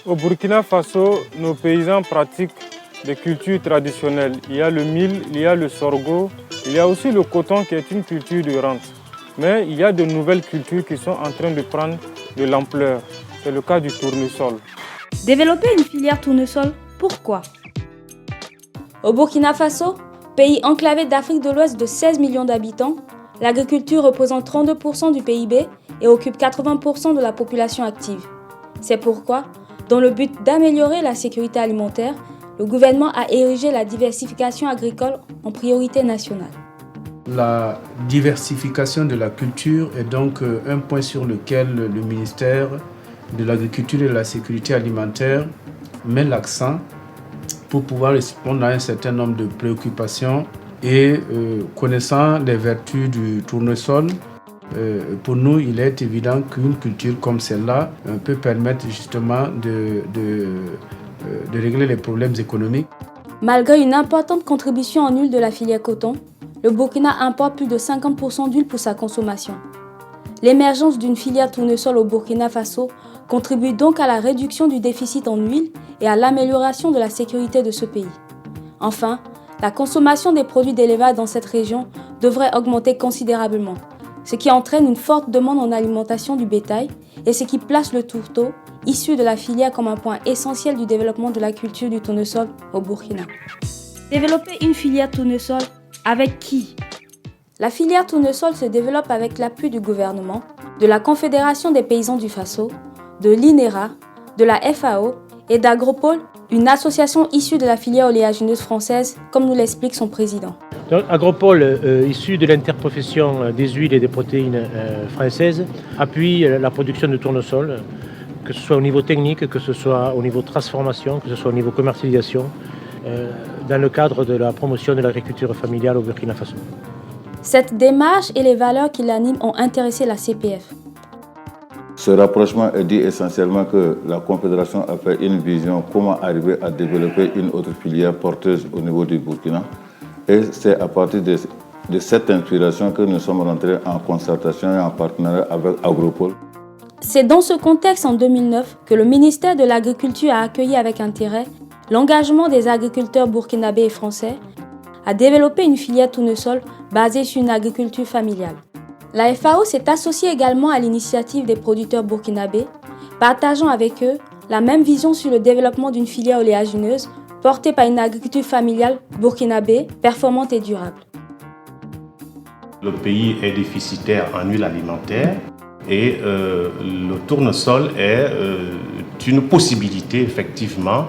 Au Burkina Faso, nos paysans pratiquent des cultures traditionnelles. Il y a le mil, il y a le sorgho, il y a aussi le coton qui est une culture de rente. Mais il y a de nouvelles cultures qui sont en train de prendre de l'ampleur. C'est le cas du tournesol. Développer une filière tournesol, pourquoi? Au Burkina Faso, pays enclavé d'Afrique de l'Ouest de 16 millions d'habitants, l'agriculture représente 32% du PIB et occupe 80% de la population active. C'est pourquoi, dans le but d'améliorer la sécurité alimentaire, le gouvernement a érigé la diversification agricole en priorité nationale. La diversification de la culture est donc un point sur lequel le ministère de l'Agriculture et de la Sécurité alimentaire met l'accent pour pouvoir répondre à un certain nombre de préoccupations et connaissant les vertus du tournesol, pour nous, il est évident qu'une culture comme celle-là peut permettre justement de régler les problèmes économiques. Malgré une importante contribution en huile de la filière coton, le Burkina importe plus de 50% d'huile pour sa consommation. L'émergence d'une filière tournesol au Burkina Faso contribue donc à la réduction du déficit en huile et à l'amélioration de la sécurité de ce pays. Enfin, la consommation des produits d'élevage dans cette région devrait augmenter considérablement, ce qui entraîne une forte demande en alimentation du bétail et ce qui place le tourteau, issu de la filière, comme un point essentiel du développement de la culture du tournesol au Burkina. Développer une filière tournesol, avec qui? La filière tournesol se développe avec l'appui du gouvernement, de la Confédération des paysans du Faso, de l'INERA, de la FAO et d'Agropole, une association issue de la filière oléagineuse française, comme nous l'explique son président. Donc, Agropole, issu de l'interprofession des huiles et des protéines françaises, appuie la production de tournesol, que ce soit au niveau technique, que ce soit au niveau transformation, que ce soit au niveau commercialisation, dans le cadre de la promotion de l'agriculture familiale au Burkina Faso. Cette démarche et les valeurs qui l'animent ont intéressé la CPF. Ce rapprochement est dû essentiellement que la Confédération a fait une vision comment arriver à développer une autre filière porteuse au niveau du Burkina. Et c'est à partir de cette inspiration que nous sommes rentrés en concertation et en partenariat avec Agropole. C'est dans ce contexte, en 2009, que le ministère de l'Agriculture a accueilli avec intérêt l'engagement des agriculteurs burkinabés et français à développer une filière tournesol basée sur une agriculture familiale. La FAO s'est associée également à l'initiative des producteurs burkinabés, partageant avec eux la même vision sur le développement d'une filière oléagineuse portée par une agriculture familiale burkinabé, performante et durable. Le pays est déficitaire en huile alimentaire et le tournesol est une possibilité effectivement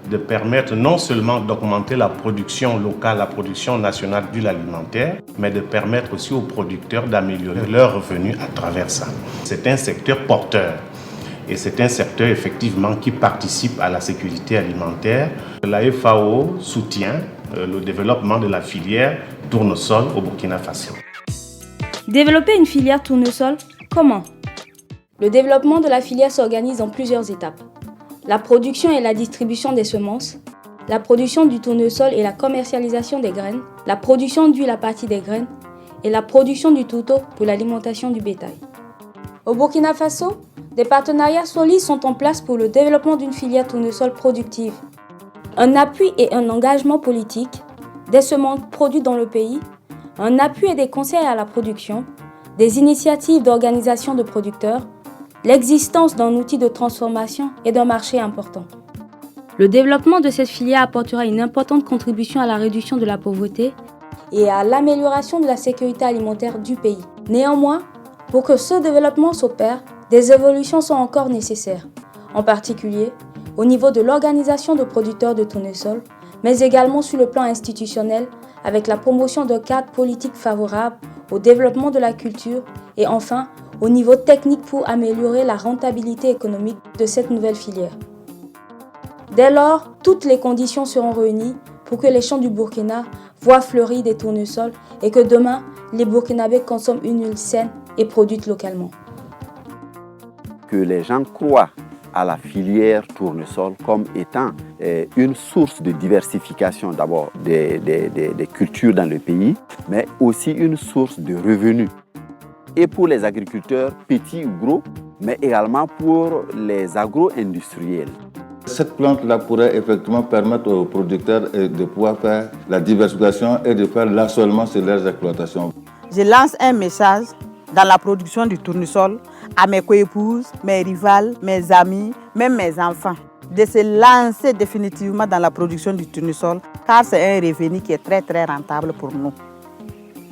de permettre non seulement d'augmenter la production locale, la production nationale d'huile alimentaire, mais de permettre aussi aux producteurs d'améliorer leurs revenus à travers ça. C'est un secteur porteur et c'est un secteur effectivement qui participe à la sécurité alimentaire. La FAO soutient le développement de la filière tournesol au Burkina Faso. Développer une filière tournesol, comment? Le développement de la filière s'organise en plusieurs étapes. La production et la distribution des semences, la production du tournesol et la commercialisation des graines, la production d'huile à partir des graines et la production du tourteau pour l'alimentation du bétail. Au Burkina Faso, des partenariats solides sont en place pour le développement d'une filière tournesol productive. Un appui et un engagement politique, des semences produites dans le pays, un appui et des conseils à la production, des initiatives d'organisation de producteurs, l'existence d'un outil de transformation et d'un marché important. Le développement de cette filière apportera une importante contribution à la réduction de la pauvreté et à l'amélioration de la sécurité alimentaire du pays. Néanmoins, pour que ce développement s'opère, des évolutions sont encore nécessaires, en particulier au niveau de l'organisation de producteurs de tournesol, mais également sur le plan institutionnel avec la promotion de cadres politiques favorables au développement de la culture et enfin au niveau technique pour améliorer la rentabilité économique de cette nouvelle filière. Dès lors, toutes les conditions seront réunies pour que les champs du Burkina voient fleurir des tournesols et que demain, les Burkinabés consomment une huile saine et produite localement. Que les gens croient à la filière tournesol comme étant une source de diversification d'abord des cultures dans le pays, mais aussi une source de revenus. Et pour les agriculteurs, petits ou gros, mais également pour les agro-industriels. Cette plante-là pourrait effectivement permettre aux producteurs de pouvoir faire la diversification et de faire l'assolement sur leurs exploitations. Je lance un message dans la production du tournesol à mes coépouses, mes rivales, mes amis, même mes enfants, de se lancer définitivement dans la production du tournesol car c'est un revenu qui est très rentable pour nous.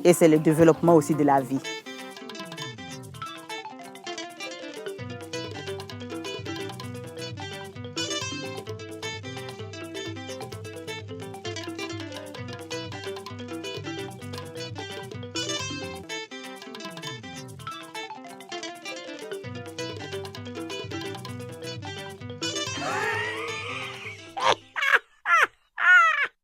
Et c'est le développement aussi de la vie.